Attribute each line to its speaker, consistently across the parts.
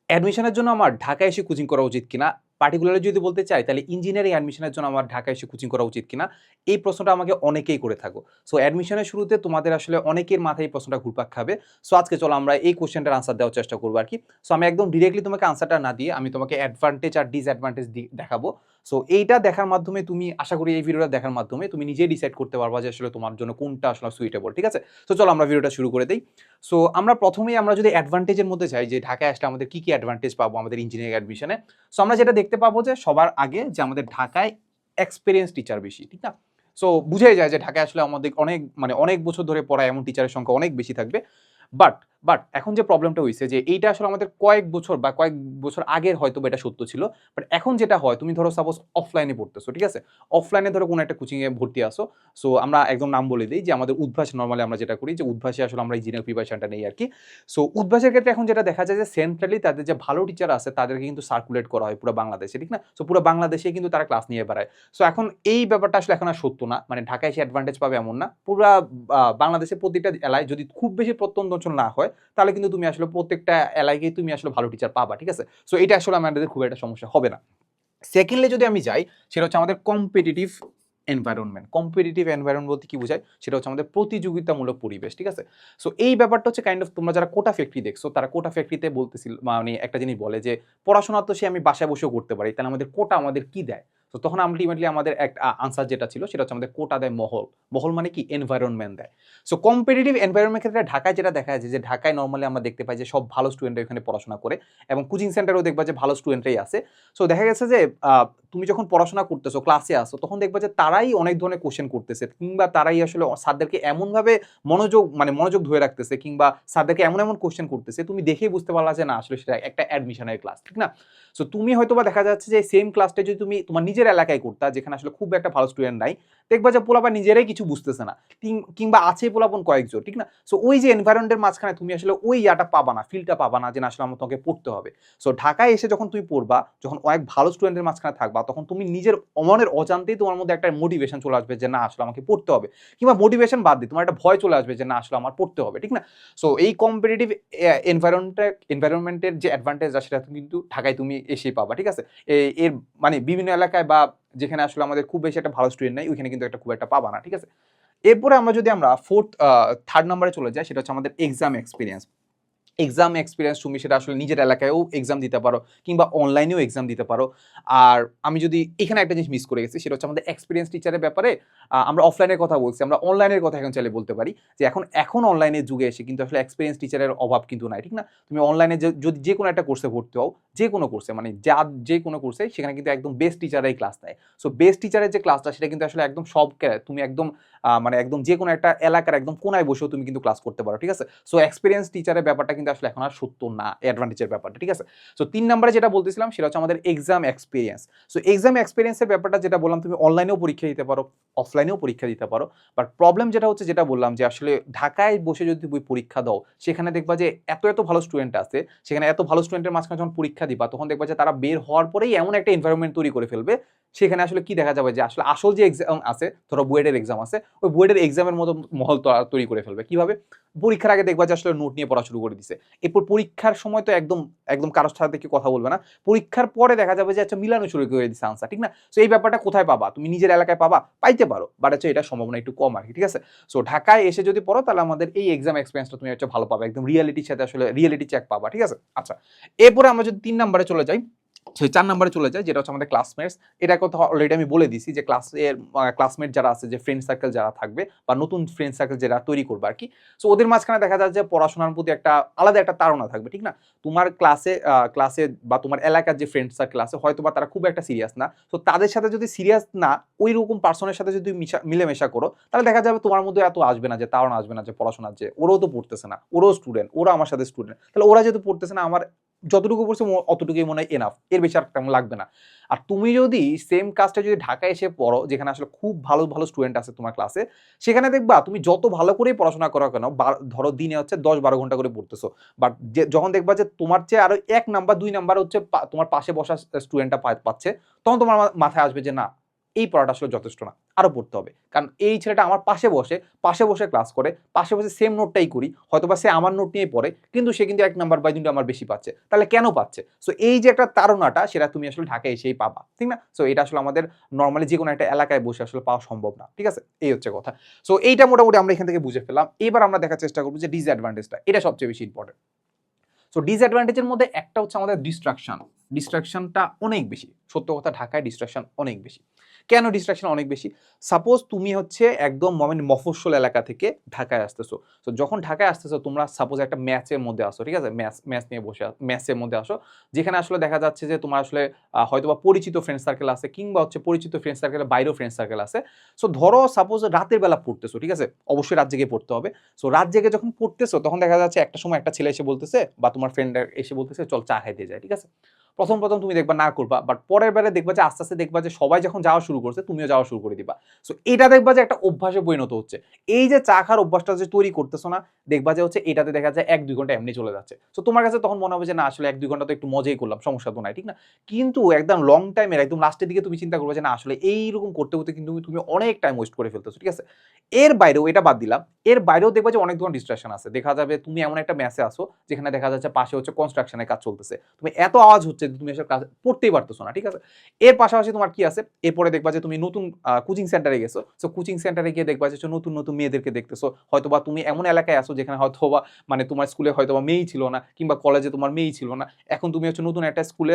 Speaker 1: অ্যাডমিশনের জন্য আমার ঢাকায় এসে কোচিং করা উচিত কিনা? পার্টিকুলারলি যদি বলতে চাই তাহলে ইঞ্জিনিয়ারিং অ্যাডমিশনের জন্য আমার ঢাকায় এসে কোচিং করা উচিত কিনা? এই প্রশ্নটা আমাকে অনেকেই করে থাকো। সো অ্যাডমিশনের শুরুতে তোমাদের আসলে অনেকের মাথায় এই প্রশ্নটা ঘুরপাক খাবে। সো আজকে চলো আমরা এই কোয়েশ্চেনটার আনসার দেওয়ার চেষ্টা করব আরকি। সো আমি একদম ডিরেক্টলি তোমাকে আনসারটা না দিয়ে আমি তোমাকে অ্যাডভান্টেজ আর ডিসঅ্যাডভান্টেজ দেখাবো। সো এইটা দেখার মাধ্যমে তুমি আশা করি এই ভিডিওটা দেখার মাধ্যমে তুমি নিজেই ডিসাইড করতে পারবা যে আসলে তোমার জন্য কোনটা আসলে সুইটেবল। ঠিক আছে? সো চলো আমরা ভিডিওটা শুরু করে দেই। সো আমরা যদি অ্যাডভান্টেজের মধ্যে যাই যে ঢাকায় আসলে আমাদের কি অ্যাডভান্টেজ পাবো আমাদের ইঞ্জিনিয়ারিং অ্যাডমিশনে। সো আমরা যেটা দেখতে পাবো যে সবার আগে যে আমাদের ঢাকায় এক্সপেরিয়েন্স টিচার বেশি, ঠিক না? সো বুঝাই যায় যে ঢাকায় আসলে আমাদের অনেক বছর ধরে পড়া এমন টিচারের সংখ্যা অনেক বেশি থাকবে। বাট এখন যে প্রবলেমটা হইছে যে এইটা আসলে আমাদের কয়েক বছর আগের হয়তো এটা সত্য ছিল। বাট এখন যেটা হয় তুমি ধরো সাপোজ অফলাইনে পড়তেছো, ঠিক আছে? অফলাইনে ধরো কোনো একটা কোচিং এ ভর্তি আসো। সো আমরা একদম নাম বলে দেই যে আমাদের উদ্ভাস নরমালি আমরা যেটা করি যে উদ্ভাসে আসলে আমরা ইঞ্জিনিয়ার প্রিপারেশনটা নেই আরকি। সো উদ্ভাসের ক্ষেত্রে এখন যেটা দেখা যায় যে সেন্ট্রালি তাদের যে ভালো টিচার আছে তাদেরকে কিন্তু সার্কুলেট করা হয় পুরো বাংলাদেশে, ঠিক না? সো পুরো বাংলাদেশে কিন্তু তারা ক্লাস নিয়ে বেড়ায়। সো এখন এই ব্যাপারটা আসলে এখন আর সত্য না। মানে ঢাকায় এসে অ্যাডভান্টেজ পাবে এমন না। পুরা বাংলাদেশের প্রতিটা এলাকায় যদি খুব বেশি প্রত্যন্ত অঞ্চল না হয় তাহলে কিন্তু তুমি আসলে প্রত্যেকটা এলাকায় তুমি আসলে ভালো টিচার পাবা, ঠিক আছে? সো এটা আসলে আমাদের খুব একটা সমস্যা হবে না। সেকেন্ডলি যদি আমি যাই সেটা হচ্ছে আমাদের কম্পিটিটিভ এনভায়রনমেন্ট বলতে কি বোঝায় সেটা হচ্ছে আমাদের প্রতিযোগিতামূলক পরিবেশ, ঠিক আছে? সো এই ব্যাপারটা হচ্ছে কাইন্ড অফ তোমরা যারা কোটা ফ্যাক্টরি দেখছো তারা কোটা ফ্যাক্টরিতে বলতেছিল মানে একটা জিনিস বলে যে পড়াশোনা তো সে আমি বাসায় বসেও করতে পারি, তাহলে আমাদের কোটা আমাদের কি দেয়? তো তখন আলটিমেটলি আমাদের একটা আনসার যেটা ছিল সেটা হচ্ছে আমাদের কোটা দেয় মহল মানে কি এনভায়রনমেন্ট দেয়। সো কম্পিটিটিভ এনভায়রনমেন্ট ক্ষেত্রে ঢাকায় যেটা দেখা যায় যে ঢাকায় নর্মালি আমরা দেখতে পাই যে সব ভালো স্টুডেন্টরা এখানে পড়াশোনা করে এবং কোচিং সেন্টারেও দেখবা যে ভালো স্টুডেন্টরাই আছে। সো দেখা গেছে যে তুমি যখন পড়াশোনা করতেছো, ক্লাসে আসো, তখন দেখবা যে তারাই অনেক ধরনের কোয়েশ্চেন করতেছে কিংবা তারাই আসলে স্যারদেরকে এমনভাবে মনোযোগ ধরে রাখতেছে কিংবা স্যারদেরকে এমন কোয়েশ্চেন করতেছে তুমি দেখেই বুঝতে পারলা যে না আসলে সেটা একটা অ্যাডমিশনের ক্লাস, ঠিক না? সো তুমি হয়তোবা দেখা যাচ্ছে যে সেম ক্লাসটা যদি তুমি তোমার নিজের এলাকায় করতা যেখানে আসলে খুব একটা ভালো স্টুডেন্ট নাই, দেখবা যে পোলাপান নিজেরাই কিছু বুঝতেছে না কিংবা আছে পোলাপন কয়েকজন, ঠিক না? সো ওই যে এনভায়রনমেন্টের মাঝখানে তুমি আসলে ওই ইয়াটা পাবা না, ফিলটা পাবা না যে না আসলে আমার তোমাকে পড়তে হবে। সো ঢাকায় এসে যখন তুমি পড়বা, যখন অনেক ভালো স্টুডেন্টের মাঝখানে থাকবা, তখন তুমি নিজের মনের অজান্তেই তোমার মধ্যে একটা মোটিভেশন চলে আসবে যে না আসলে আমাকে পড়তে হবে। কিংবা মোটিভেশন বাদ দিয়ে তোমার একটা ভয় চলে আসবে যে না আসলে আমার পড়তে হবে, ঠিক না? সো এই কম্পিটিটিভ এনভায়রনমেন্টের যে অ্যাডভান্টেজ সেটা কিন্তু ঢাকায় তুমি এসেই পাবা, ঠিক আছে? এর মানে বিভিন্ন এলাকায় বা যেখানে আসলে আমাদের খুব বেশি একটা ভালো স্টুডেন্ট নাই ওইখানে কিন্তু একটা খুব একটা পাবা না, ঠিক আছে? এরপরে আমরা থার্ড নাম্বারে চলে যাই সেটা হচ্ছে আমাদের এক্সাম এক্সপেরিয়েন্স তুমি সেটা আসলে নিজের এলাকায়ও এক্সাম দিতে পারো কিংবা অনলাইনেও এক্সাম দিতে পারো। আর আমি যদি এখানে একটা জিনিস মিস করে গেছি সেটা হচ্ছে আমাদের এক্সপেরিয়েন্স টিচারের ব্যাপারে আমরা অফলাইনের কথা বলছি, আমরা অনলাইনের কথা এখন চাইলে বলতে পারি যে এখন অনলাইনের যুগে এসে কিন্তু আসলে এক্সপেরিয়েন্স টিচারের অভাব কিন্তু নাই, ঠিক না? তুমি অনলাইনে যদি যে কোনো একটা কোর্সে ভর্তি হও, যে কোনো কোর্সে মানে যে কোনো কোর্সে সেখানে কিন্তু একদম বেস্ট টিচাররাই ক্লাস দেয়। সো বেস্ট টিচারের যে ক্লাসটা সেটা কিন্তু আসলে একদম তুমি একদম মানে একদম যে কোনো একটা এলাকার একদম কোনায় বসেও তুমি কিন্তু ক্লাস করতে পারো, ঠিক আছে? সো এক্সপেরিয়েন্স টিচারের ব্যাপারটা কিন্তু আসলে এখন আর সত্য না, অ্যাডভান্টেজের ব্যাপারটা, ঠিক আছে? সো ৩ নম্বরে যেটা বলতেছিলাম সেটা হচ্ছে আমাদের এক্সাম এক্সপেরিয়েন্স। সো এক্সাম এক্সপেরিয়েন্সের ব্যাপারটা যেটা বললাম তুমি অনলাইনেও পরীক্ষা দিতে পারো, অফলাইনেও পরীক্ষা দিতে পারো। বাট প্রবলেম যেটা বললাম যে আসলে ঢাকায় বসে যদি তুমি পরীক্ষা দাও, সেখানে দেখবা যে এত ভালো স্টুডেন্ট আছে, সেখানে এত ভালো স্টুডেন্টের মাঝখানে যখন পরীক্ষা দিবা তখন দেখবা যে তারা বের হওয়ার পরেই এমন একটা এনভায়রনমেন্ট তৈরি করে ফেলবে, সেখানে আসলে কি দেখা যাবে যে আসলে আসল যে এক্সাম আছে, ধরো বুয়েটের এক্সাম আছে, ওই বুয়েটের এক্সামের মতো মহল তৈরি করে ফেলবে। কিভাবে? পরীক্ষার আগে দেখবা যে আসলে নোট নিয়ে পড়া শুরু করে দিছে। এরপর পরীক্ষার সময় তো একদম কারোর সাথে কি কথা বলবে না। পরীক্ষার পরে দেখা যাবে যে আচ্ছা মিলানো শুরু করে দিছে আনসার, ঠিক না? সো এই ব্যাপারটা কোথায় পাবা? তুমি নিজের এলাকায় পাবা? পাইতে পারো। বাট হচ্ছে এটার সম্ভাবনা একটু কম আরকি, ঠিক আছে? সো ঢাকায় এসে যদি পড়ো তাহলে আমাদের এই এক্সাম এক্সপেরিয়েন্সটা তুমি হচ্ছে ভালো পাবা। একদম রিয়ালিটির সাথে আসলে রিয়ালিটি চেক পাবা, ঠিক আছে? আচ্ছা। এরপরে আমরা যদি ৩ নাম্বারে চলে যাই, সেই ৪ নাম্বারে চলে যাই যেটা হচ্ছে আমাদের ক্লাসমেটস। এটার কথা অলরেডি আমি বলে দিছি যে ক্লাসমেট যারা আছে, যে ফ্রেন্ড সার্কেল যারা থাকবে বা নতুন ফ্রেন্ড সার্কেল যারা তৈরি করবে আরকি। সো ওদের মাঝখানে দেখা যায় যে পড়াশোনার প্রতি একটা আলাদা একটা তাড়না থাকবে, ঠিক না? তোমার ক্লাসে বা তোমার এলাকার যে ফ্রেন্ড সার্কেল আছে হয়তোবা তারা খুব একটা সিরিয়াস না। সো তাদের সাথে যদি সিরিয়াস না ওইরকম পারসনের সাথে যদি মিলেমিশা করো তাহলে দেখা যাবে তোমার মধ্যে এত আসবে না যে তাড়না আসবে না যে পড়াশোনার, যে ওরাও তো পড়তেছে না, ওরাও স্টুডেন্ট, ওরা আমার সাথে স্টুডেন্ট। তাহলে ওরা যেহেতু পড়তেছে না আমার যতটুকু পড়ছে অতটুকুই মনে হয় এনাফ, এর বেশি আর তেমন লাগবে না। আর তুমি যদি সেম কাজটা যদি ঢাকায় এসে পড়ো যেখানে আসলে খুব ভালো স্টুডেন্ট আছে তোমার ক্লাসে, সেখানে দেখবা তুমি যত ভালো করেই পড়াশোনা করো কেন, ধরো দিনে হচ্ছে ১০-১২ ঘন্টা করে পড়তেছো, বাট যখন দেখবা যে তোমার চেয়ে আরো ১ নাম্বার ২ নাম্বার হচ্ছে তোমার পাশে বসা স্টুডেন্টটা পাচ্ছে, তখন তোমার মাথায় আসবে যে না এই পড়াটা আসলে যথেষ্ট না, আরও পড়তে হবে। কারণ এই ছেলেটা আমার পাশে বসে ক্লাস করে, পাশে বসে সেম নোটটাই করি, হয়তোবা সে আমার নোট নিয়ে পড়ে, কিন্তু সে কিন্তু 1 নাম্বার বা 2 আমার বেশি পাচ্ছে। তাহলে কেন পাচ্ছে? সো এই যে একটা তাড়নাটা, সেটা তুমি আসলে ঢাকায় এসেই পাবা, ঠিক না? সো এটা আসলে আমাদের নরমালি যেকোনো একটা এলাকায় বসে আসলে পাওয়া সম্ভব না, ঠিক আছে? এই হচ্ছে কথা। সো এইটা মোটামুটি আমরা এখান থেকে বুঝে ফেললাম। এবার আমরা দেখার চেষ্টা করব যে ডিসঅ্যাডভান্টেজটা, এটা সবচেয়ে বেশি ইম্পর্টেন্ট। সো ডিসঅ্যাডভান্টেজের মধ্যে একটা হচ্ছে আমাদের ডিস্ট্রাকশনটা অনেক বেশি। সত্য কথা, ঢাকায় ডিস্ট্রাকশন অনেক বেশি। কেন ডিস্ট্রাকশন অনেক বেশি? সাপোজ তুমি হচ্ছে একদম মফস্বল এলাকা থেকে ঢাকায় আসতেছো। তো যখন ঢাকায় আসতেছো, তোমরা সাপোজ একটা ম্যাচের মধ্যে আসো, ঠিক আছে? ম্যাচ নিয়ে বসে ম্যাচের মধ্যে আসো, যেখানে আসলে দেখা যাচ্ছে যে তোমার আসলে হয়তোবা পরিচিত ফ্রেন্ড সার্কেল আছে, কিংবা হচ্ছে পরিচিত ফ্রেন্ড সার্কেলের বাইরেও ফ্রেন্ড সার্কেল আছে। সো ধরো সাপোজ রাতের বেলা পড়তেছো, ঠিক আছে? অবশ্যই রাত জেগে পড়তে হবে। সো রাত জেগে যখন পড়তেছো, তখন দেখা যাচ্ছে একটা সময় একটা ছেলে এসে বলতেছে, বা তোমার ফ্রেন্ড এসে বলতেছে, চল চা খাইতে যাই, ঠিক আছে? প্রথম তুমি দেখবা না করবা, বাট পরের বেলা দেখবা যে আস্তে আস্তে দেখবা যে সবাই যখন যাওয়া শুরু করছে, তুমিও যাওয়া শুরু করে দিবা। সো এটা দেখবা যে একটা অভ্যাসে পরিণত হচ্ছে। এই যে চা খাওয়ার অভ্যাসটা যে তৈরি করতেছো না, দেখবা যে হচ্ছে এটাতে দেখা যায় 1-2 ঘন্টা এমনি চলে যাচ্ছে। সো তোমার কাছে তখন মনে হবে যে না, আসলে 1-2 ঘন্টা তো একটু মজাই করলাম, সমস্যা তো নাই, ঠিক না? কিন্তু একদম লং টাইমের একদম লাস্টের দিকে তুমি চিন্তা করবে যে না, আসলে এইরকম করতে করতে কিন্তু তুমি অনেক টাইম ওয়েস্ট করে ফেলতেছো, ঠিক আছে? এর বাইরেও, এটা বাদ দিলাম, এর বাইরেও দেখবা যে অনেক ধরনের ডিস্ট্রাকশন আছে। দেখা যাবে তুমি এমন একটা মেসে আসো, যেখানে দেখা যাচ্ছে পাশে হচ্ছে কনস্ট্রাকশনের কাজ চলতেছে। তুমি এত আওয়াজ হচ্ছে যে তুমি এসব কাজ পড়তেই পারতেছো না, ঠিক আছে? এর পাশাপাশি তোমার কি আছে? এরপরে দেখবা যে তুমি নতুন কোচিং সেন্টারে গেছো। সো কোচিং সেন্টারে গিয়ে দেখবা যে নতুন নতুন মেয়েদেরকে দেখতেছো। হয়তোবা তুমি এমন এলাকায় আছো যেখানে হয়তোবা তোমার স্কুলে হয়তোবা মেয়েই ছিল না, কিংবা কলেজে তোমার মেয়েই ছিল না। এখন তুমি হচ্ছে নতুন একটা স্কুলে,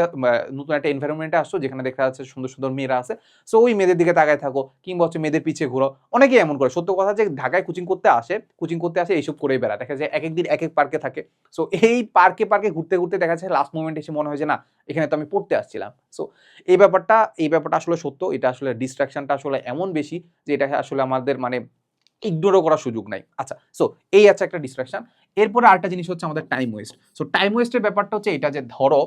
Speaker 1: নতুন একটা এনভায়রনমেন্টে আসছো, যেখানে দেখা যাচ্ছে সুন্দর সুন্দর মেয়েরা আছে। সো ওই মেয়েদের দিকে তাকায় থাকো, কিংবা হচ্ছে মেয়েদের পিছে ঘুরো। অনেকেই এমন করে। সত্য কথা, যে ঢাকায় কোচিং করতে আসে এইসব করেই বেড়ায়। দেখা যায় একেক দিন একেক পার্কে থাকে। সো এই পার্কে ঘুরতে ঘুরতে দেখা যায় লাস্ট মোমেন্টে এসে মনে হয় যে না, এখানে তো আমি পড়তে আসছিলাম। সো এই ব্যাপারটা আসলে সত্য। এটা আসলে ডিস্ট্রাকশনটা আসলে এমন বেশি যে এটা আসলে আমাদের ইগনোরও করার সুযোগ নাই। আচ্ছা, সো এই আছে একটা ডিস্ট্রাকশন। এরপরে আরেকটা জিনিস হচ্ছে আমাদের টাইম ওয়েস্ট। সো টাইম ওয়েস্টের ব্যাপারটা হচ্ছে এটা, যে ধরো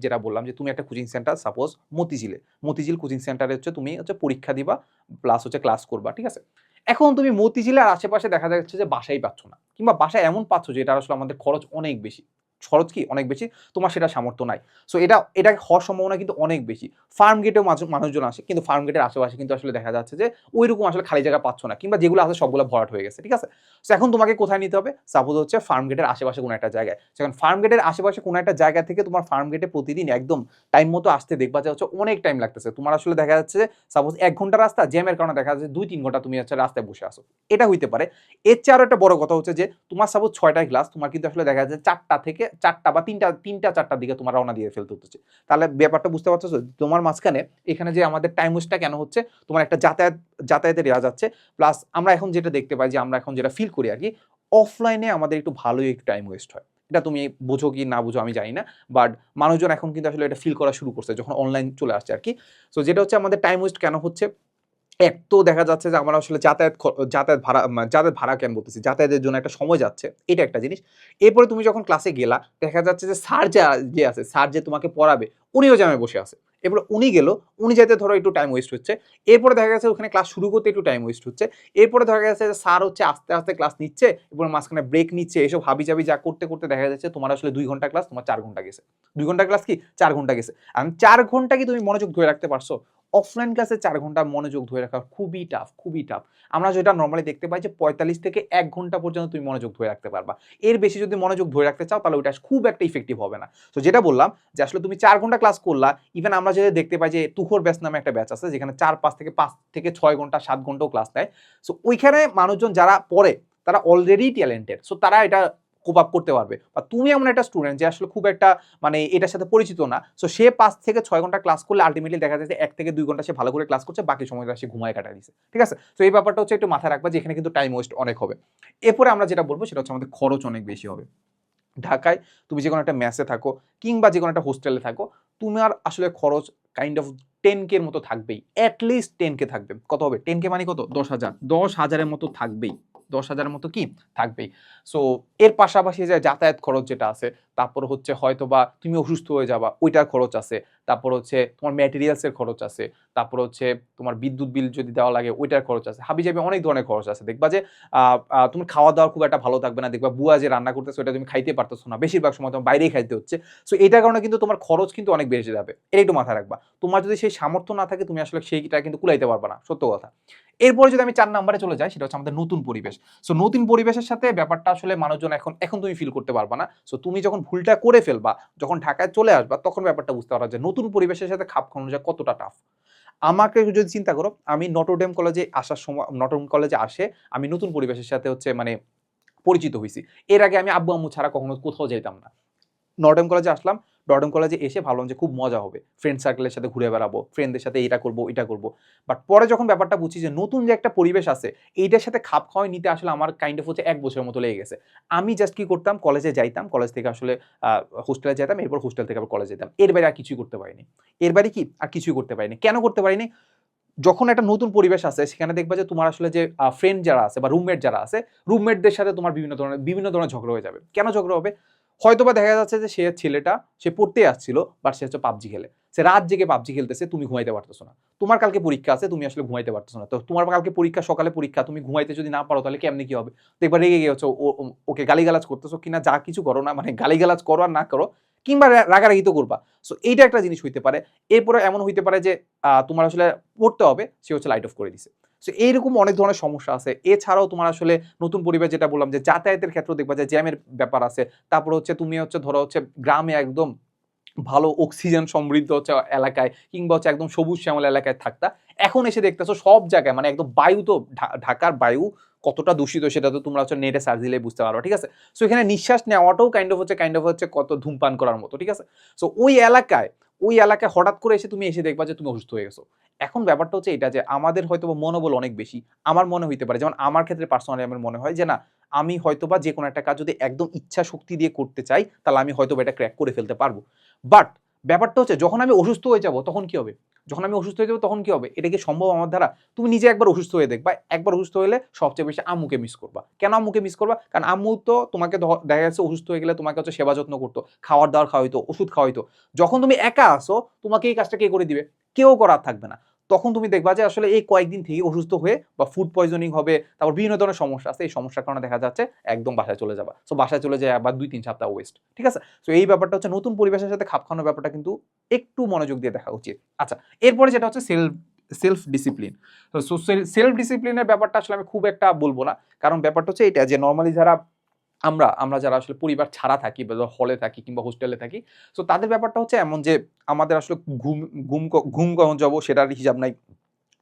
Speaker 1: যেটা বললাম, যে তুমি একটা coaching centre suppose Motijheel coaching সেন্টারে হচ্ছে তুমি হচ্ছে পরীক্ষা দিবা, প্লাস হচ্ছে ক্লাস করবা, ঠিক আছে? এখন তুমি মতিঝিলের আশেপাশে দেখা যাচ্ছে যে বাসাই পাচ্ছ না, কিংবা বাসায় এমন পাচ্ছ যে এটা আসলে আমাদের খরচ অনেক বেশি। খরচ কি অনেক বেশি, তোমার সেটা সামর্থ্য নাই। সো এটা হওয়ার সম্ভাবনা কিন্তু অনেক বেশি। ফার্ম গেটেও মানুষজন আসে, কিন্তু ফার্ম গেটের আশেপাশে কিন্তু আসলে দেখা যাচ্ছে যে ওইরকম আসলে খালি জায়গা পাচ্ছ না, কিংবা যেগুলো আছে সবগুলো ভরাট হয়ে গেছে, ঠিক আছে? সো এখন তোমাকে কোথায় নিতে হবে? সাপোজ হচ্ছে ফার্ম গেটের আশেপাশে কোনো একটা জায়গায়। সেখানে ফার্ম গেটের আশেপাশে কোনো একটা জায়গা থেকে তোমার ফার্ম গেটে প্রতিদিন একদম টাইম মতো আসতে দেখবা যে হচ্ছে অনেক টাইম লাগতেছে। তোমার আসলে দেখা যাচ্ছে যে সাপোজ 1 ঘন্টা রাস্তা, জ্যামের কারণে দেখা যাচ্ছে 2-3 ঘন্টা তুমি হচ্ছে রাস্তায় বসে আছো। এটা হইতে পারে। এর চেয়ে আরো একটা বড় কথা হচ্ছে যে তোমার সাপোজ 6টায় ক্লাস, তোমার কিন্তু আসলে দেখা যাচ্ছে 4টা বা 3টা 4টার দিকে তোমার রওনা দিয়ে ফেলতে হচ্ছে। তাহলে ব্যাপারটা বুঝতে পারছো? তোমার মাঝখানে এখানে যে আমাদের টাইম ওয়েস্টটা কেন হচ্ছে? তোমার একটা যাতায়াতের ইয়া যাচ্ছে। প্লাস আমরা এখন যেটা দেখতে পাই, যে আমরা এখন যেটা ফিল করি আরকি, অফলাইনে আমাদের একটু ভালোই একটু টাইম ওয়েস্ট হয়। এটা তুমি বুঝো কি না বুঝো আমি জানি না। বাট মানুষজন এখন কিন্তু আসলে এটা ফিল করা শুরু করছে যখন অনলাইন চলে আসছে আরকি। সো যেটা হচ্ছে আমাদের টাইম ওয়েস্ট কেন হচ্ছে? এক তো দেখা যাচ্ছে যে আমার আসলে যাতায়াত ভাড়া কেন বলতেছি, যাতায়াতের জন্য একটা সময় যাচ্ছে, এটা একটা জিনিস। এরপরে তুমি যখন ক্লাসে গেলা, দেখা যাচ্ছে যে স্যার যে তোমাকে পড়াবে, উনিও জ্যামে বসে আছে। এরপরে উনি গেল, উনি যাইতে ধরো একটু টাইম ওয়েস্ট হচ্ছে। এরপরে দেখা গেছে ওখানে ক্লাস শুরু করতে একটু টাইম ওয়েস্ট হচ্ছে। এরপরে দেখা গেছে যে স্যার হচ্ছে আস্তে আস্তে ক্লাস নিচ্ছে, এরপরে মাঝখানে ব্রেক নিচ্ছে, এসব হাবিজাবি যা করতে করতে দেখা যাচ্ছে তোমার আসলে 2 ঘন্টা ক্লাস, তোমার 4 ঘন্টা গেছে। 2 ঘন্টা ক্লাস কি 4 ঘন্টা গেছে। এখন 4 ঘন্টা কি তুমি মনোযোগ ধরে রাখতে পারছো? অফলাইন ক্লাসে 4 ঘন্টা মনোযোগ ধরে রাখা খুবই টাফ, খুবই টাফ। আমরা যেটা নরমালি দেখতে পাই যে 45 থেকে 1 ঘন্টা পর্যন্ত তুমি মনোযোগ ধরে রাখতে পারবা। এর বেশি যদি মনোযোগ ধরে রাখতে চাও, তাহলে ওইটা খুব একটা ইফেক্টিভ হবে না। তো যেটা বললাম, যে আসলে তুমি 4 ঘন্টা ক্লাস করলা, ইভেন আমরা যেটা দেখতে পাই যে তুখোর ব্যাচ নামে একটা ব্যাচ আছে, যেখানে 5 থেকে 6 ঘন্টা 7 ঘন্টাও ক্লাস নেয়। সো ওইখানে মানুষজন যারা পড়ে, তারা অলরেডি ট্যালেন্টেড। সো তারা এটা কোপ আপ করতে পারবে। বা তুমি এমন একটা স্টুডেন্ট যে আসলে খুব একটা এটার সাথে পরিচিত না। সো সে 5 থেকে 6 ঘন্টা ক্লাস করলে আল্টিমেটলি দেখা যায় যে 1 থেকে 2 ঘন্টা সে ভালো করে ক্লাস করছে, বাকি সময়টা সে ঘুমায় কাটায় দিছে। ঠিক আছে? সো এই ব্যাপারটা হচ্ছে একটু মাথায় রাখবা যে এখানে কিন্তু টাইম ওয়েস্ট অনেক হবে। এরপরে আমরা যেটা বলব সেটা হচ্ছে আমাদের খরচ অনেক বেশি হবে। ঢাকায় তুমি যেকোনো একটা মেসে থাকো, কিংবা যেকোনো একটা হোস্টেলে থাকো, তোমার আসলে খরচ কাইন্ড অফ 10K এর মতো থাকবেই। এট লিস্ট 10K থাকবে। কত হবে? 10K মানে কত? 10,000। 10,000 এর মতো থাকবেই। 10,000 মতো কি থাকবেই। সো এর পাশাপাশি যে যাতায়াত খরচ যেটা আছে, তারপর হচ্ছে হয়তোবা তুমি অসুস্থ হয়ে যাবা, ওইটার খরচ আছে। তারপর হচ্ছে তোমার ম্যাটেরিয়ালস এর খরচ আছে। তারপর হচ্ছে তোমার বিদ্যুৎ বিল যদি দেওয়া লাগে ওইটার খরচ আছে। হাবিজাবি অনেক ধরনের খরচ আছে। দেখবা যে আ আ তোমার খাওয়া-দাওয়া খুব একটা ভালো থাকবে না। দেখবা বুয়া যে রান্না করতেছে ওটা তুমি খাইতে পারতেছো না। বেশিরভাগ সময় তোমার বাইরেই খাইতে হচ্ছে। সো এটার কারণে কিন্তু তোমার খরচ কিন্তু অনেক বেড়ে যাবে। এটা একটু মাথায় রাখবা। তোমার যদি সেই সামর্থ্য না থাকে তুমি আসলে সেইটা কিন্তু কুলাইতে পারবা না। সত্য কথা। এরপরে যদি আমি ৪ নাম্বারে চলে যাই সেটা হচ্ছে আমাদের নতুন পরিবেশ। সো নতুন পরিবেশের সাথে ব্যাপারটা আসলে মানুষজন এখন তুমি ফিল করতে পারবা না। সো তুমি যখন ভুলটা করে ফেলবা, যখন ঢাকায় চলে আসবা তখন ব্যাপারটা বুঝতে পারবা যে নতুন পরিবেশের সাথে খাপ খাওয়ানো যায় কতটা টাফ। আমাকে যদি চিন্তা করো, আমি নটরডেম কলেজে আসার সময় নটরডেম কলেজে আসে আমি নতুন পরিবেশের সাথে হচ্ছে মানে পরিচিত হইছি। এর আগে আমি আব্বু-আম্মু ছাড়া কখনো কোথাও যাইতাম না। নর্ডেম কলেজে আসলাম। নর্ডেম কলেজে এসে ভাবলাম যে খুব মজা হবে। ফ্রেন্ড সার্কেলের সাথে ঘুরে বেড়াবো। ফ্রেন্ডদের সাথে এটা করব, ওইটা করব। বাট পরে যখন ব্যাপারটা বুঝছি যে নতুন যে একটা পরিবেশ আছে, এইটার সাথে খাপ খাওয়ায় নিতে আসলে আমার কাইন্ড অফ হচ্ছে ১ বছরের মতো লেগে গেছে। আমি জাস্ট কি করতাম কলেজে যাইতাম। কলেজ থেকে আসলে আ হোস্টেলে যেতাম। এরপর হোস্টেল থেকে আবার কলেজে যেতাম। এর বাইরে আর কিছুই করতে পারিনি। এর বাইরে কি আর কিছুই করতে পারিনি। কেন করতে পারিনি? যখন একটা নতুন পরিবেশ আছে সেখানে দেখবা যে তোমার আসলে যে ফ্রেন্ড যারা আছে বা রুমমেট যারা আছে, রুমমেটদের সাথে তোমার বিভিন্ন ধরনের ঝগড়া হয়ে যাবে। কেন ঝগড়া হবে? হয়তোবা দেখা যাচ্ছে যে ছেলেটা সে পড়তে আসছিল বাট সে হচ্ছে PUBG খেলে। সে রাত জেগে PUBG খেলতেছে, তুমি ঘুমাইতে পারতেছো না। তোমার কালকে পরীক্ষা আছে, তুমি আসলে ঘুমাইতে পারতেছো না। তো তোমার কালকে পরীক্ষা, সকালে পরীক্ষা, তুমি ঘুমাইতে যদি না পারো তাহলে কেমনে কি হবে? দেখবা রেগে গিয়ে হচ্ছে ওকে গালিগালাজ করতেছো কিনা যা কিছু করো না মানে গালিগালাজ করো আর না করো কিংবা রাগারাগি তো করবা। সো এইটা একটা জিনিস হইতে পারে। এরপরে এমন হইতে পারে যে তোমার আসলে পড়তে হবে, সে হচ্ছে লাইট অফ করে দিছে। সো এইরকম অনেক ধরনের সমস্যা আছে। এছাড়াও তোমার আসলে নতুন পরিবেশ যেটা বললাম যে যাতায়াতের ক্ষেত্রেও দেখবা যে জ্যামের ব্যাপার আছে। তারপরে হচ্ছে তুমি হচ্ছে ধরো হচ্ছে গ্রামে একদম ভালো অক্সিজেন সমৃদ্ধ হচ্ছে এলাকায় কিংবা হচ্ছে একদম সবুজ শ্যামল এলাকায় থাকতা। এখন এসে দেখতেছো সব জায়গায় মানে একদম বায়ু তো ঢাকার বায়ু কতটা দূষিত সেটা তো তোমরা হচ্ছে নেটে সার্চ দিলেই বুঝতে পারো। ঠিক আছে? সো এখানে নিঃশ্বাস নেওয়াটাও কাইন্ড অফ হচ্ছে কত ধূমপান করার মতো। ঠিক আছে? সো ওই এলাকায় হঠাৎ করে এসে তুমি দেখবা যে তুমি অসুস্থ হয়ে গেছো। এখন ব্যাপারটা হচ্ছে এটা যে আমাদের হয়তোবা মনোবল অনেক বেশি। আমার মনে হইতে পারে যেমন আমার ক্ষেত্রে পার্সোনালি আমার মনে হয় যে না আমি হয়তোবা যেকোনো একটা কাজ যদি একদম ইচ্ছা শক্তি দিয়ে করতে চাই তাহলে আমি হয়তোবা এটা ক্র্যাক করে ফেলতে পারবো। বাট ব্যাপারটা হচ্ছে যখন আমি অসুস্থ হয়ে যাব তখন কি হবে? যখন আমি অসুস্থ হয়ে যাব তখন কি হবে? এটা কি সম্ভব আমার দ্বারা? তুমি নিজে একবার অসুস্থ হয়ে দেখবা। একবার অসুস্থ হলে সবচেয়ে বেশি আম্মুকে মিস করবা। কেন আম্মুকে মিস করবা? কারণ আম্মু তো তোমাকে দেখা যাচ্ছে অসুস্থ হয়ে গেলে তোমাকে হচ্ছে সেবা যত্ন করতো। খাবার-দাবার খাওয়াইতো, ওষুধ খাওয়াইতো। যখন তুমি একা আসো তোমাকে এই কাজটা কে করে দিবে? কেউ করার থাকবে না। তখন তুমি দেখবা যে আসলে এই কয়েকদিন থেকে অসুস্থ হয়ে বা ফুড পয়জনিং হবে, তারপর বিভিন্ন ধরনের সমস্যা আছে। এই সমস্যার কারণে দেখা যাচ্ছে একদম বাসায় চলে যাবা। সো বাসায় চলে যেয়ে আবার ২-৩ সপ্তাহ ওয়েস্ট। ঠিক আছে? সো এই ব্যাপারটা হচ্ছে নতুন পরিবেশের সাথে খাপ খাওয়ানোর ব্যাপারটা কিন্তু একটু মনোযোগ দিয়ে দেখা উচিত। আচ্ছা, এরপরে যেটা হচ্ছে সেলফ ডিসিপ্লিন। সো সেলফ ডিসিপ্লিনের ব্যাপারটা আসলে আমি খুব একটা বলব না। কারণ ব্যাপারটা হচ্ছে এটা যে নরমালি যারা আমরা যারা আসলে পরিবার ছাড়া থাকি বা হলে থাকি কিংবা হোস্টেলে থাকি। সো তাদের ব্যাপারটা হচ্ছে এমন যে আমাদের আসলে ঘুম ঘুম ঘুম কখন যাবো সেটার হিসাব নাই।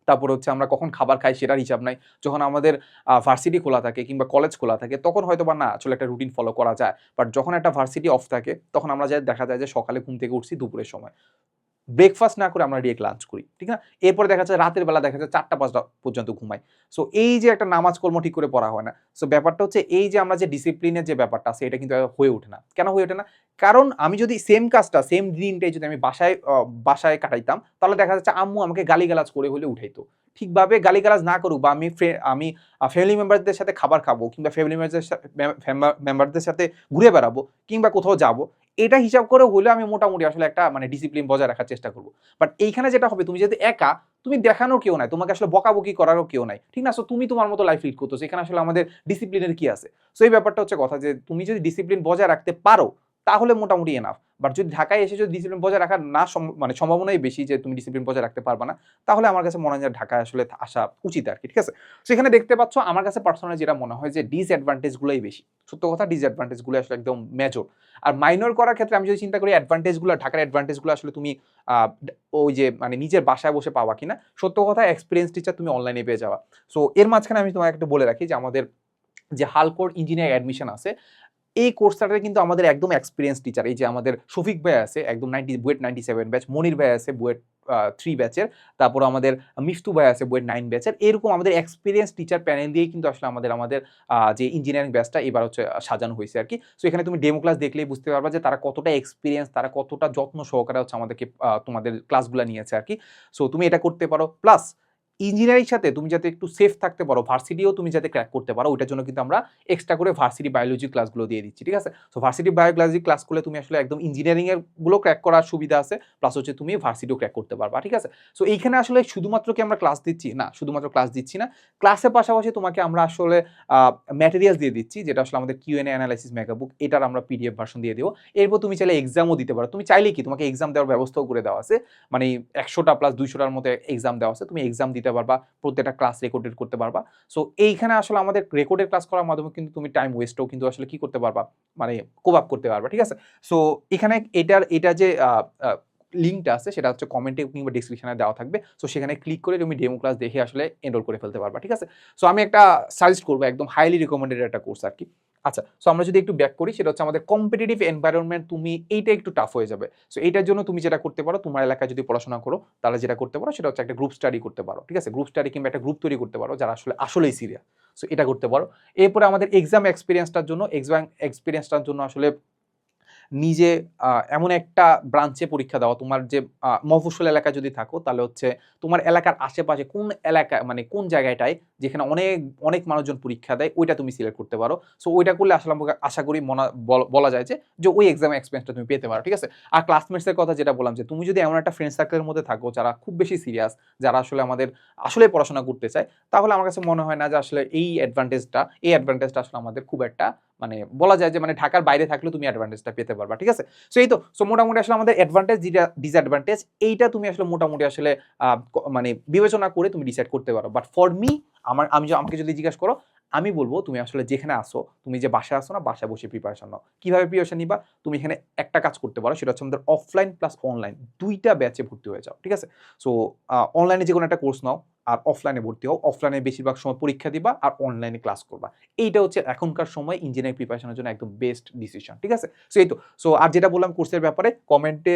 Speaker 1: তারপরে হচ্ছে আমরা কখন খাবার খাই সেটার হিসাব নাই। যখন আমাদের ভার্সিটি খোলা থাকে কিংবা কলেজ খোলা থাকে তখন হয়তোবা না আসলে একটা রুটিন ফলো করা যায়। বাট যখন একটা ভার্সিটি অফ থাকে তখন আমরা দেখা যায় যে সকালে ঘুম থেকে উঠছি দুপুরের সময়। ব্রেকফাস্ট না করে আমরা ডিরেক্ট লাঞ্চ করি। ঠিক না? এরপরে দেখা যাচ্ছে রাতের বেলা দেখা যায় ৪টা-৫টা পর্যন্ত ঘুমাই। সো এই যে একটা নামাজ কর্ম ঠিক করে পড়া হয় না। সো ব্যাপারটা হচ্ছে এই যে আমরা যে ডিসিপ্লিনের যে ব্যাপারটা আছে এটা কিন্তু হয়ে ওঠে না। কেন হয়ে ওঠে না? কারণ আমি যদি সেম কাজটা সেম দিনটাই যদি আমি বাসায় কাটাইতাম তাহলে দেখা যাচ্ছে আম্মু আমাকে গালিগালাজ করে হলে উঠাইতো। ঠিকভাবে গালিগালাজ না করুক বা আমি ফ্যামিলি মেম্বারদের সাথে খাবার খাবো কিংবা ফ্যামিলি মেম্বারদের সাথে ঘুরে বেড়াবো কিংবা কোথাও যাবো এটা হিসাব করে হলেও আমি মোটামুটি আসলে একটা মানে ডিসিপ্লিন বজায় রাখার চেষ্টা করব। বাট এইখানে যেটা হবে তুমি যদি একা, তুমি দেখানোর কেউ নাই। তোমাকে আসলে বকাবকি করারও কেউ নাই। ঠিক না? সো তুমি তোমার মতো লাইফ লিড করতেছো। এখানে আসলে আমাদের ডিসিপ্লিনের কি আছে? সো এই ব্যাপারটা হচ্ছে কথা যে তুমি যদি ডিসিপ্লিন বজায় রাখতে পারো, তাহলে মোটামুটি এনাফ। বাট যদি ঢাকায় এসে যদি ডিসিপ্লিন বজায় রাখার না মানে সম্ভাবনাই বেশি যে তুমি ডিসিপ্লিন বজায় রাখতে পারবা না, তাহলে আমার কাছে মনে হয় যে ঢাকায় আসলে আসা উচিত আরকি। ঠিক আছে? সো এখানে দেখতে পাচ্ছ আমার কাছে পার্সোনালি যেটা মনে হয় যে ডিসঅ্যাডভান্টেজ গুলাই বেশি। সত্য কথা ডিসঅ্যাডভান্টেজ গুলো আসলে একদম মেজর। আর মাইনর করার ক্ষেত্রে আমি যদি চিন্তা করি অ্যাডভান্টেজ গুলো ঢাকার অ্যাডভান্টেজ গুলো আসলে তুমি আ ওই যে মানে নিজের বাসায় বসে পাওয়া কিনা। সত্য কথা এক্সপেরিয়েন্স টিচার তুমি অনলাইনে পেয়ে যাবা। সো এর মাঝখানে আমি তোমাকে একটু বলে রাখি যে আমাদের যে হালকোর ইঞ্জিনিয়ারিং অ্যাডমিশন আছে এই কোর্সটাতে কিন্তু আমাদের একদম এক্সপেরিয়েন্স টিচার এই যে আমাদের শফিক ভাই আছে একদম বুয়েট 97 ব্যাচ, মনির ভাই আছে বুয়েট 3 ব্যাচের, তারপর আমাদের মিফতু ভাই আছে বুয়েট 9 ব্যাচের। এরকম আমাদের এক্সপেরিয়েন্স টিচার প্যানেল দিয়েই কিন্তু আসলে আমাদের যে ইঞ্জিনিয়ারিং ব্যাচটা এবার হচ্ছে সাজানো হয়েছে আরকি। সো এখানে তুমি ডেমো ক্লাস দেখলেই বুঝতে পারবা যে তারা কতটা এক্সপেরিয়েন্স, তারা কতটা যত্ন সহকারে হচ্ছে আমাদেরকে তোমাদের ক্লাসগুলা নিয়েছে আরকি। সো তুমি এটা করতে পারো। প্লাস ইঞ্জিনিয়ারিং সাথে তুমি যাতে একটু সেফ থাকতে পারো, ভার্সিটিও তুমি যাতে ক্র্যাক করতে পারো, ওইটার জন্য কিন্তু আমরা এক্সট্রা করে ভার্সিটি বায়োলজি ক্লাসগুলো দিয়ে দিচ্ছি, ঠিক আছে? সো ভার্সিটি বায়োলজি ক্লাস করলে তুমি আসলে একদম ইঞ্জিনিয়ারিং এর গুলো ক্র্যাক করার সুবিধা আছে, প্লাস হচ্ছে তুমি ভার্সিটিও ক্র্যাক করতে পারবা, ঠিক আছে? সো এইখানে আসলে শুধুমাত্র কি আমরা ক্লাস দিচ্ছি? না, শুধুমাত্র ক্লাস দিচ্ছি না। ক্লাসের পাশাপাশি তোমাকে আমরা আসলে ম্যাটেরিয়ালস দিয়ে দিচ্ছি, যেটা আসলে আমাদের কিউএনএ অ্যানালাইসিস মেগাবুক, এটার আমরা পিডিএফ ভার্সন দিয়ে দেবো। এরপর তুমি চাইলে এক্সামও দিতে পারো। তুমি চাইলে কি তোমাকে এক্সাম দেওয়ার ব্যবস্থাও করে দেওয়া আছে। মানে 100টা প্লাস 200টার মধ্যে এক্সাম দেওয়া আছে। তুমি এক্সাম দিতে পারবা, প্রত্যেকটা ক্লাস রেকর্ডেড করতে পারবা। সো এইখানে আসলে আমাদের রেকর্ডেড ক্লাস করার মাধ্যমে কিন্তু তুমি টাইম ওয়েস্টও কিন্তু আসলে কি করতে পারবা, মানে কোপ আপ করতে পারবা, ঠিক আছে? সো এখানে এটা যে লিঙ্কটা আছে সেটা হচ্ছে কমেন্টে কিংবা ডেসক্রিপশনে দেওয়া থাকবে। সো সেখানে ক্লিক করে তুমি ডেমো ক্লাস দেখে আসলে এনরোল করে ফেলতে পারবা, ঠিক আছে? সো আমি একটা সাজেস্ট করবো, একদম হাইলি রিকমেন্ডেড একটা কোর্স আর কি। আচ্ছা, সো আমরা যদি একটু ব্যাক করি, সেটা হচ্ছে আমাদের কম্পিটিটিভ এনভায়রনমেন্ট, তুমি এইটা একটু টাফ হয়ে যাবে। সো এইটার জন্য তুমি যেটা করতে পারো, তোমার এলাকায় যদি পড়াশোনা করো, তাহলে যেটা করতে পারো সেটা হচ্ছে একটা গ্রুপ স্টাডি করতে পারো, ঠিক আছে? গ্রুপ স্টাডি কিংবা একটা গ্রুপ তৈরি করতে পারো যারা আসলেই সিরিয়াস। সো এটা করতে পারো। এরপরে আমাদের এক্সাম এক্সপিরিয়েন্সটার জন্য আসলে নিজে এমন একটা ব্রাঞ্চে পরীক্ষা দেওয়া, তোমার যে মফস্বল এলাকায় যদি থাকো, তাহলে হচ্ছে তোমার এলাকার আশেপাশে কোন এলাকায়, মানে কোন জায়গাটায় যেখানে অনেক অনেক মানুষজন পরীক্ষা দেয়, ওইটা তুমি সিলেক্ট করতে পারো। সো ওইটা করলে আসলে আমাকে আশা করি বলা যায় যে ওই এক্সাম এক্সপিরিয়েন্সটা তুমি পেতে পারো, ঠিক আছে? আর ক্লাসমেটসের কথা যেটা বললাম, যে তুমি যদি এমন একটা ফ্রেন্ড সার্কেলের মধ্যে থাকো যারা খুব বেশি সিরিয়াস, যারা আসলে আসলে পড়াশোনা করতে চায়, তাহলে আমার কাছে মনে হয় না যে আসলে এই অ্যাডভান্টেজটা আসলে আমাদের খুব একটা, মানে বলা যায় যে মানে ঢাকার বাইরে থাকলেও তুমি অ্যাডভান্টেজটা পেতে পারবা, ঠিক আছে? সো এই তো, সো মোটামুটি আসলে আমাদের অ্যাডভান্টেজ ডিসঅ্যাডভান্টেজ এইটা তুমি আসলে মোটামুটি আসলে মানে বিবেচনা করে তুমি ডিসাইড করতে পারো। বাট ফর মি, আমাকে যদি জিজ্ঞাসা করো, আমি বলবো তুমি আসলে যেখানে আসো, তুমি যে বাসায় আসো না, বাসায় বসে প্রিপারেশন নাও। কিভাবে প্রিপারেশন নিবা? তুমি এখানে একটা কাজ করতে পারো, সেটা হচ্ছে আমাদের অফলাইন প্লাস অনলাইন দুইটা ব্যাচে ভর্তি হয়ে যাও, ঠিক আছে? সো অনলাইনে যে কোনো একটা কোর্স নাও, আর অফলাইনে ভর্তি হও। অফলাইনে বেশিরভাগ সময় পরীক্ষা দিবা, আর অনলাইনে ক্লাস করবা। এইটা হচ্ছে এখনকার সময় ইঞ্জিনিয়ারিং প্রিপারেশনের জন্য একদম বেস্ট ডিসিশন, ঠিক আছে? সো এই তো, সো আর যেটা বললাম কোর্সের ব্যাপারে, কমেন্টে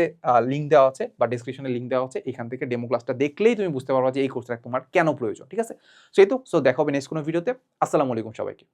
Speaker 1: লিঙ্ক দেওয়া আছে বা ডেসক্রিপশনে লিঙ্ক দেওয়া আছে, এখান থেকে ডেমো ক্লাসটা দেখলেই তুমি বুঝতে পারবা যে এই কোর্সটা তোমার কেন প্রয়োজন, ঠিক আছে? সো এই তো, সো দেখা হবে নেক্সট কোনো ভিডিওতে। আসসালামু আলাইকুম সবাইকে।